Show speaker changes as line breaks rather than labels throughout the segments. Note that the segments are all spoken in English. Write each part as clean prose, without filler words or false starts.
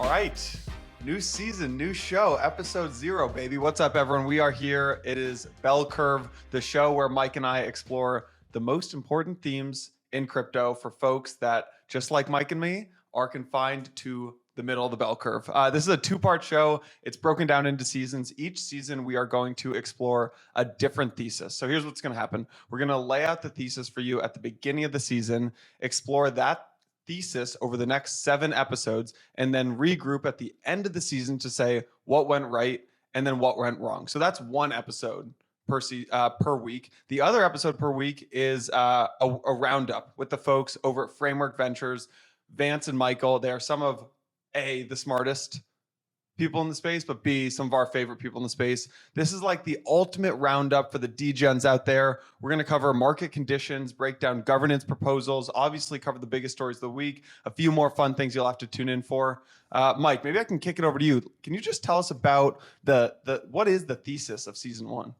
All right. New season, new show, episode 0, baby. What's up, everyone? We are here. It is Bell Curve, the show where Mike and I explore the most important themes in crypto for folks that, just like Mike and me, are confined to the middle of the bell curve. This is a 2-part show. It's broken down into seasons. Each season, we are going to explore a different thesis. So here's what's going to happen. We're going to lay out the thesis for you at the beginning of the season, explore that thesis over the next 7 episodes, and then regroup at the end of the season to say what went right and then what went wrong. So that's one episode per week. The other episode per week is a roundup with the folks over at Framework Ventures. Vance and Michael, they are some of A, the smartest people in the space, but B, some of our favorite people in the space. This is like the ultimate roundup for the degens out there. We're going to cover market conditions, break down governance proposals, obviously cover the biggest stories of the week, a few more fun things you'll have to tune in for. Mike, maybe I can kick it over to you. Can you just tell us about what is the thesis of season 1?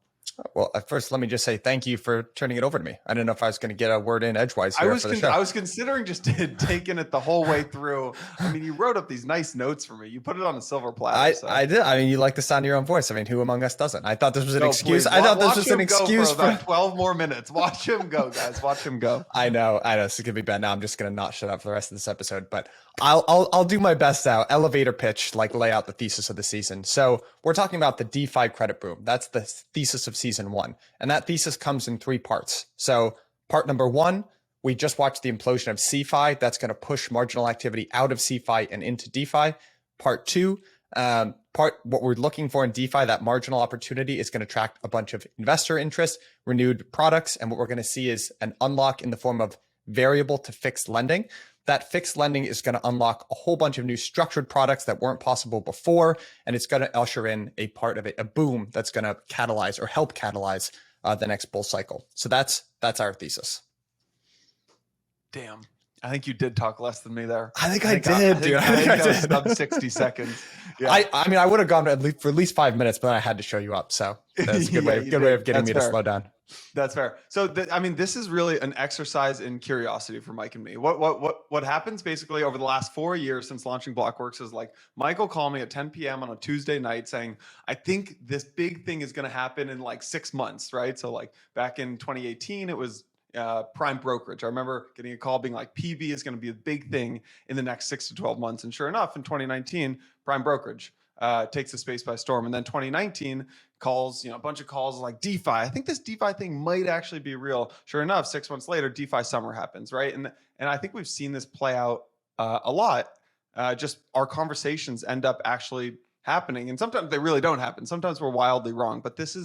Well, at first, let me just say thank you for turning it over to me. I didn't know if I was going to get a word in edgewise here for the show.
I was considering just taking it the whole way through. I mean, you wrote up these nice notes for me. You put it on a silver platter.
I did. I mean, you like the sound of your own voice. I mean, who among us doesn't? I thought this was an excuse.
Please.
I thought this
Watch
was
him
an excuse
for about 12 more minutes. Watch him go, guys. Watch him go.
I know. This is going to be bad. Now I'm just going to not shut up for the rest of this episode, but I'll do my best now. Elevator pitch, like lay out the thesis of the season. So we're talking about the DeFi credit boom. That's the thesis of season 1. And that thesis comes in 3 parts. So part number 1, we just watched the implosion of CeFi. That's going to push marginal activity out of CeFi and into DeFi. Part 2, what we're looking for in DeFi, that marginal opportunity is going to attract a bunch of investor interest, renewed products. And what we're going to see is an unlock in the form of variable to fixed lending. That fixed lending is going to unlock a whole bunch of new structured products that weren't possible before. And it's going to usher in a part of it, a boom that's going to catalyze or help catalyze the next bull cycle. So that's our thesis.
Damn. I think you did talk less than me there.
I think I did, dude. I think
that was sub 60 seconds.
Yeah. I mean, I would have gone for at least 5 minutes, but then I had to show you up. So that's a good way of getting me to slow down.
That's fair. So, this is really an exercise in curiosity for Mike and me. What happens basically over the last 4 years since launching Blockworks is like Michael called me at 10 p.m. on a Tuesday night saying, I think this big thing is going to happen in like 6 months, right? So like back in 2018, it was prime brokerage. I remember getting a call being like, PB is going to be a big thing in the next 6 to 12 months. And sure enough, in 2019, prime brokerage takes the space by storm. And then 2019 calls, a bunch of calls like DeFi. I think this DeFi thing might actually be real. Sure enough, 6 months later, DeFi summer happens, right? And I think we've seen this play out a lot. Just our conversations end up actually happening. And sometimes they really don't happen. Sometimes we're wildly wrong. But this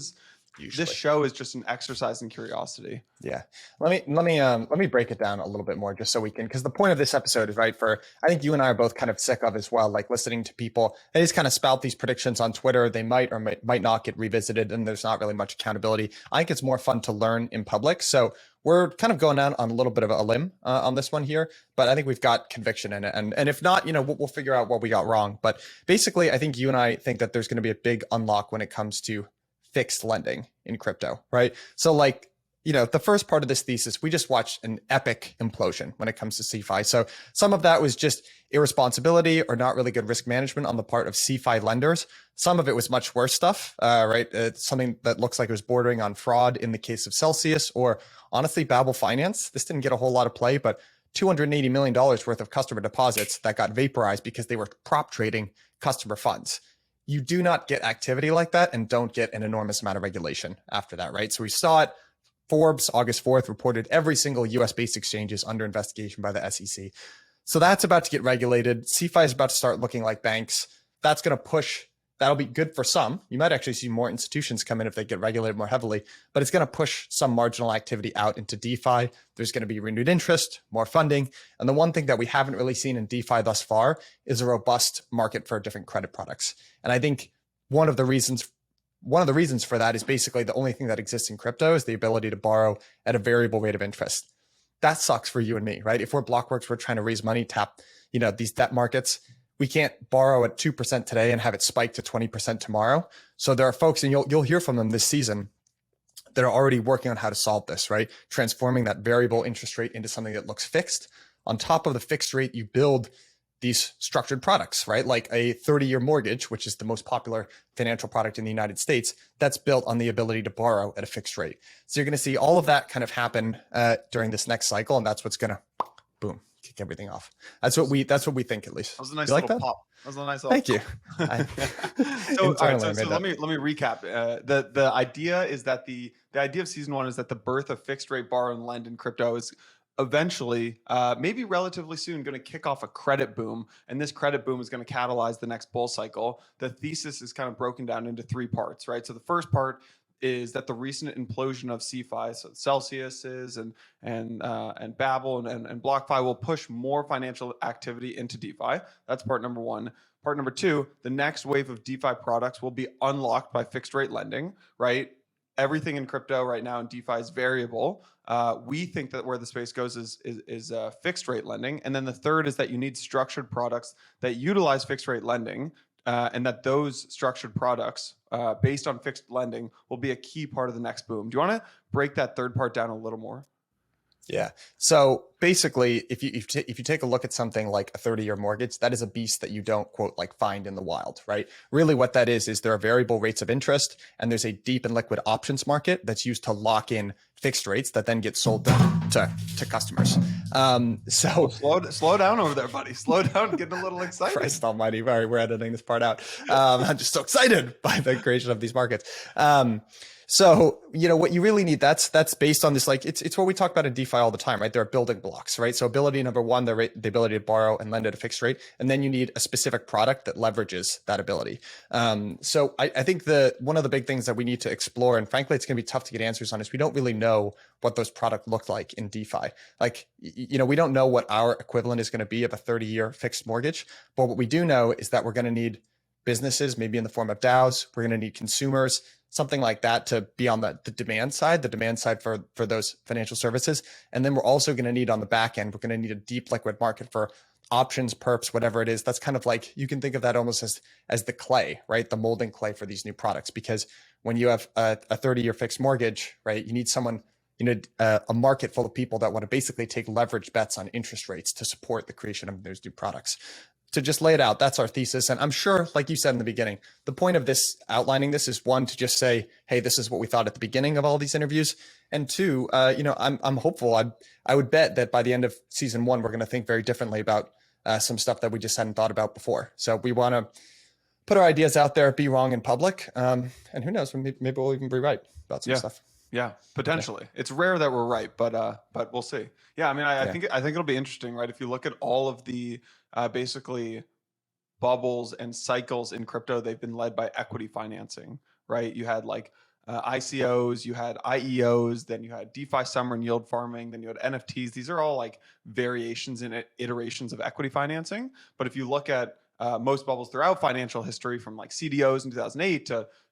show is just an exercise in curiosity.
Yeah. Let me break it down a little bit more just so we can, because the point of this episode is right I think you and I are both kind of sick of as well, like listening to people. They just kind of spout these predictions on Twitter. They might or might not get revisited and there's not really much accountability. I think it's more fun to learn in public. So we're kind of going out on a little bit of a limb on this one here, but I think we've got conviction in it. And if not, we'll figure out what we got wrong. But basically, I think you and I think that there's going to be a big unlock when it comes to fixed lending in crypto, right? So the first part of this thesis, we just watched an epic implosion when it comes to CeFi. So some of that was just irresponsibility or not really good risk management on the part of CeFi lenders. Some of it was much worse stuff, right? It's something that looks like it was bordering on fraud in the case of Celsius or honestly, Babel Finance. This didn't get a whole lot of play, but $280 million worth of customer deposits that got vaporized because they were prop trading customer funds. You do not get activity like that and don't get an enormous amount of regulation after that, right? So we saw it. Forbes, August 4th, reported every single US-based exchange is under investigation by the SEC. So that's about to get regulated. CeFi is about to start looking like banks. That's going to push. That'll be good for some. You might actually see more institutions come in if they get regulated more heavily, but it's going to push some marginal activity out into DeFi. There's going to be renewed interest, more funding. And the one thing that we haven't really seen in DeFi thus far is a robust market for different credit products. And I think one of the reasons for that is basically the only thing that exists in crypto is the ability to borrow at a variable rate of interest. That sucks for you and me, right? If we're Blockworks, we're trying to raise money, tap, these debt markets. We can't borrow at 2% today and have it spike to 20% tomorrow. So there are folks, and you'll hear from them this season, that are already working on how to solve this, right? Transforming that variable interest rate into something that looks fixed. On top of the fixed rate, you build these structured products, right? Like a 30-year mortgage, which is the most popular financial product in the United States, that's built on the ability to borrow at a fixed rate. So you're going to see all of that kind of happen during this next cycle, and that's what's going to boom, kick everything off. That's what we think, at least.
That was a nice
You like
little
that?
pop. That was a nice little
Thank you.
So, all right, so
Internally,
let me recap. The idea is that the idea of season one is that the birth of fixed rate borrow and lend in crypto is eventually, maybe relatively soon, going to kick off a credit boom, and this credit boom is going to catalyze the next bull cycle. The thesis is kind of broken down into three parts, right? So the first part is that the recent implosion of CeFi, so Celsius's and Babel and BlockFi will push more financial activity into DeFi. That's part number one. Part number two, the next wave of DeFi products will be unlocked by fixed rate lending, right? Everything in crypto right now in DeFi is variable. We think that where the space goes is fixed rate lending. And then the third is that you need structured products that utilize fixed rate lending, and that those structured products based on fixed lending will be a key part of the next boom. Do you want to break that third part down a little more?
Yeah. So basically, if you take a look at something like a 30-year mortgage, that is a beast that you don't, quote, like find in the wild, right? Really what that is there are variable rates of interest, and there's a deep and liquid options market that's used to lock in fixed rates that then get sold to customers. So
slow down over there, buddy. Slow down, getting a little excited.
Christ almighty. We're editing this part out. I'm just so excited by the creation of these markets. So, what you really need, that's based on this, like, it's what we talk about in DeFi all the time, right? There are building blocks, right? So ability number one, the ability to borrow and lend at a fixed rate. And then you need a specific product that leverages that ability. So I think one of the big things that we need to explore, and frankly, it's going to be tough to get answers on, is we don't really know what those products look like in DeFi. Like, we don't know what our equivalent is going to be of a 30-year fixed mortgage. But what we do know is that we're going to need businesses, maybe in the form of DAOs. We're going to need consumers, something like that, to be on the demand side for those financial services. And then we're also going to need on the back end, we're going to need a deep liquid market for options, perps, whatever it is. That's kind of like, you can think of that almost as the clay, right? The molding clay for these new products. Because when you have a 30-year fixed mortgage, right, you need a market full of people that want to basically take leverage bets on interest rates to support the creation of those new products. To just lay it out, that's our thesis. And I'm sure, like you said in the beginning, the point of this, outlining this, is one, to just say, hey, this is what we thought at the beginning of all these interviews. And two, I'm hopeful. I would bet that by the end of season one, we're going to think very differently about some stuff that we just hadn't thought about before. So we want to put our ideas out there, be wrong in public. And who knows, maybe we'll even be right about some stuff.
Yeah, potentially. Yeah. It's rare that we're right, but we'll see. Yeah, I mean, I think it'll be interesting, right? If you look at all of the basically bubbles and cycles in crypto, they've been led by equity financing, right? You had like ICOs, you had IEOs, then you had DeFi summer and yield farming, then you had NFTs. These are all like variations and iterations of equity financing. But if you look at most bubbles throughout financial history, from like CDOs in 2008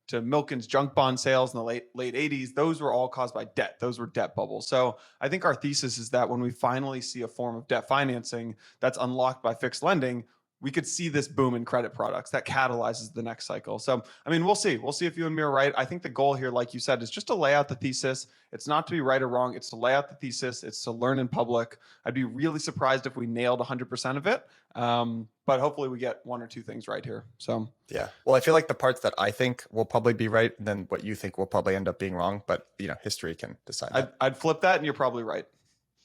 to Milken's junk bond sales in the late 80s, those were all caused by debt. Those were debt bubbles. So I think our thesis is that when we finally see a form of debt financing that's unlocked by fixed lending, we could see this boom in credit products that catalyzes the next cycle. So, I mean, we'll see. We'll see if you and me are right. I think the goal here, like you said, is just to lay out the thesis. It's not to be right or wrong. It's to lay out the thesis. It's to learn in public. I'd be really surprised if we nailed 100% of it. But hopefully we get one or two things right here. So,
yeah. Well, I feel like the parts that I think will probably be right, and then what you think will probably end up being wrong. But, history can decide.
I'd flip that, and you're probably right.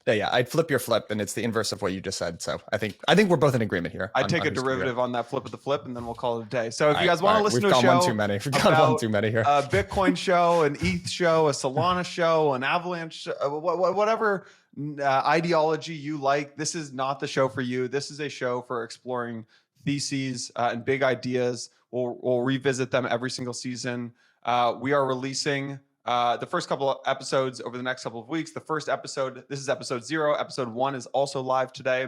Yeah, I'd flip your flip, and it's the inverse of what you just said. So I think we're both in agreement here.
I'd take a derivative on that flip of the flip, and then we'll call it a day. So if you guys want to listen to a
show,
one
too many here.
A Bitcoin show, an ETH show, a Solana show, an Avalanche, whatever ideology you like, this is not the show for you. This is a show for exploring theses and big ideas. We'll revisit them every single season. We are releasing the first couple of episodes over the next couple of weeks. The first episode, this is episode 0. Episode 1 is also live today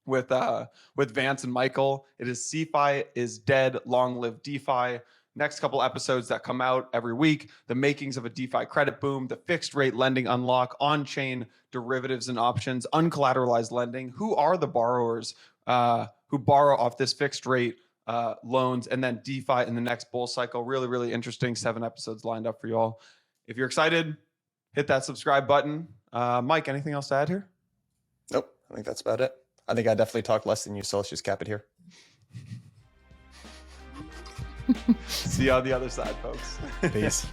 with Vance and Michael. It is CeFi is dead, long live DeFi. Next couple episodes that come out every week: the makings of a DeFi credit boom, the fixed rate lending unlock, on-chain derivatives and options, uncollateralized lending. Who are the borrowers who borrow off this fixed rate loans, and then DeFi in the next bull cycle? Really, really interesting. 7 episodes lined up for you all. If you're excited, hit that subscribe button. Mike, anything else to add here?
Nope. I think that's about it. I think I definitely talked less than you, so let's just cap it here.
See you on the other side, folks.
Peace.